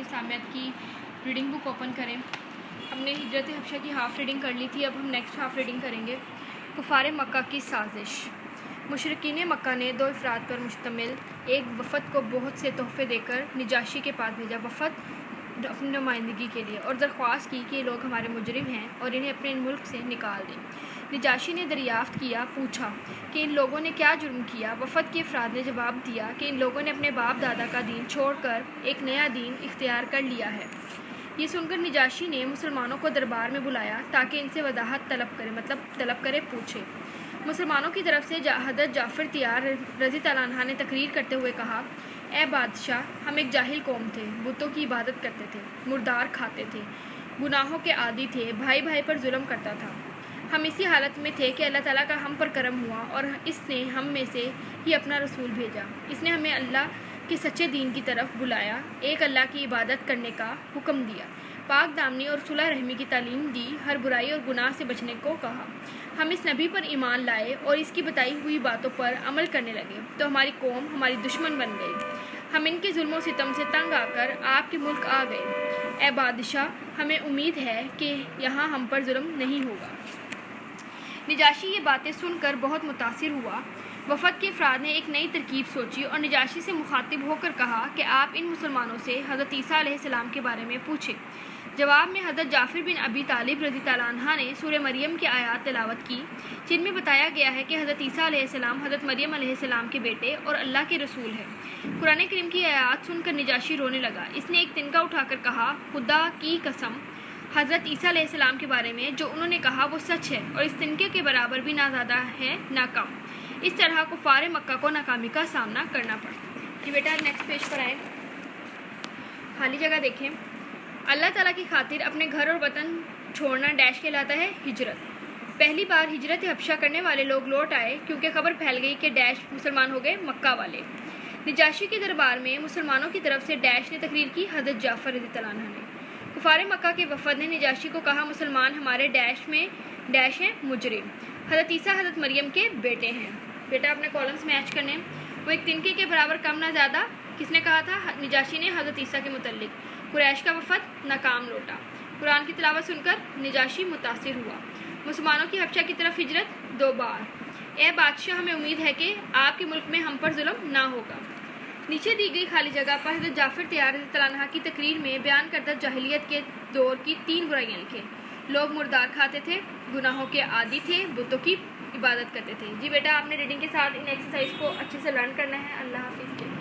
اسلامیات کی ریڈنگ بک اوپن کریں۔ ہم نے ہجرت حبشہ کی ہاف ریڈنگ کر لی تھی، اب ہم نیکسٹ ہاف ریڈنگ کریں گے۔ کفار مکہ کی سازش۔ مشرکین مکہ نے 2 افراد پر مشتمل ایک وفد کو بہت سے تحفے دے کر نجاشی کے پاس بھیجا۔ وفد اپنی نمائندگی کے لیے اور درخواست کی کہ یہ لوگ ہمارے مجرم ہیں اور انہیں اپنے ملک سے نکال دیں۔ نجاشی نے دریافت کیا، پوچھا کہ ان لوگوں نے کیا جرم کیا۔ وفد کے افراد نے جواب دیا کہ ان لوگوں نے اپنے باپ دادا کا دین چھوڑ کر ایک نیا دین اختیار کر لیا ہے۔ یہ سن کر نجاشی نے مسلمانوں کو دربار میں بلایا تاکہ ان سے وضاحت طلب کرے پوچھے۔ مسلمانوں کی طرف سے حضرت جعفر طیار رضی اللہ عنہ نے تقریر کرتے ہوئے کہا، اے بادشاہ، ہم ایک جاہل قوم تھے، بتوں کی عبادت کرتے تھے، مردار کھاتے تھے، گناہوں کے عادی تھے، بھائی بھائی پر ظلم کرتا تھا۔ ہم اسی حالت میں تھے کہ اللہ تعالیٰ کا ہم پر کرم ہوا اور اس نے ہم میں سے ہی اپنا رسول بھیجا۔ اس نے ہمیں اللہ کے سچے دین کی طرف بلایا، ایک اللہ کی عبادت کرنے کا حکم دیا، پاک دامنی اور صلح رحمی کی تعلیم دی، ہر برائی اور گناہ سے بچنے کو کہا۔ ہم اس نبی پر ایمان لائے اور اس کی بتائی ہوئی باتوں پر عمل کرنے لگے تو ہماری قوم ہماری دشمن بن گئی۔ ہم ان کے ظلم و ستم سے تنگ آ کر آپ کے ملک آ گئے۔ اے بادشاہ، ہمیں امید ہے کہ یہاں ہم پر ظلم نہیں ہوگا۔ نجاشی یہ باتیں سن کر بہت متاثر ہوا۔ وفد کے افراد نے ایک نئی ترکیب سوچی اور نجاشی سے مخاطب ہو کر کہا کہ آپ ان مسلمانوں سے حضرت عیسیٰ علیہ السلام کے بارے میں پوچھیں۔ جواب میں حضرت جعفر بن ابی طالب رضی اللہ عنہ نے سورہ مریم کی آیات تلاوت کی، جن میں بتایا گیا ہے کہ حضرت عیسیٰ علیہ السلام حضرت مریم علیہ السلام کے بیٹے اور اللہ کے رسول ہیں۔ قرآن کریم کی آیات سن کر نجاشی رونے لگا۔ اس نے ایک تنکا اٹھا کر کہا، خدا کی قسم، حضرت عیسیٰ علیہ السلام کے بارے میں جو انہوں نے کہا وہ سچ ہے اور اس تنکے کے برابر بھی نہ زیادہ ہے نہ کم۔ اس طرح کفار مکہ کو ناکامی کا سامنا کرنا پڑا۔ جی بیٹا نیکسٹ پیج پر آئے، خالی جگہ دیکھیں۔ اللہ تعالیٰ کی خاطر اپنے گھر اور وطن چھوڑنا ڈیش کہلاتا ہے ہجرت۔ پہلی بار ہجرت حبشہ کرنے والے لوگ لوٹ آئے کیونکہ خبر پھیل گئی کہ ڈیش مسلمان ہو گئے مکہ والے۔ نجاشی کے دربار میں مسلمانوں کی طرف سے ڈیش نے تقریر کی حضرت جعفر رضی اللہ عنہ نے۔ کفار مکہ کے وفد نے نجاشی کو کہا، مسلمان ہمارے ڈیش ہیں مجرم، حضرت عیسیٰ حضرت مریم کے بیٹے ہیں۔ بیٹا اپنے کالمز میچ کرنے، وہ ایک تنکے کے برابر کم نہ زیادہ، کس نے کہا تھا؟ نجاشی نے حضرت عیسیٰ کے متعلق۔ قریش کا وفد ناکام لوٹا۔ قرآن کی تلاوت سن کر نجاشی متاثر ہوا۔ مسلمانوں کی حبشہ کی طرف ہجرت 2 بار۔ اے بادشاہ، ہمیں امید ہے کہ آپ کے ملک میں ہم پر ظلم نہ ہوگا۔ نیچے دی گئی خالی جگہ پر حضرت جعفر طیار رضی اللہ عنہ کی تقریر میں بیان کردہ جاہلیت کے دور کی 3 برائیاں لکھیں۔ لوگ مردار کھاتے تھے، گناہوں کے عادی تھے، بتوں کی عبادت کرتے تھے۔ جی بیٹا آپ نے ریڈنگ کے ساتھ ان ایکسرسائز کو اچھے سے لرن کرنا ہے۔ اللہ حافظ۔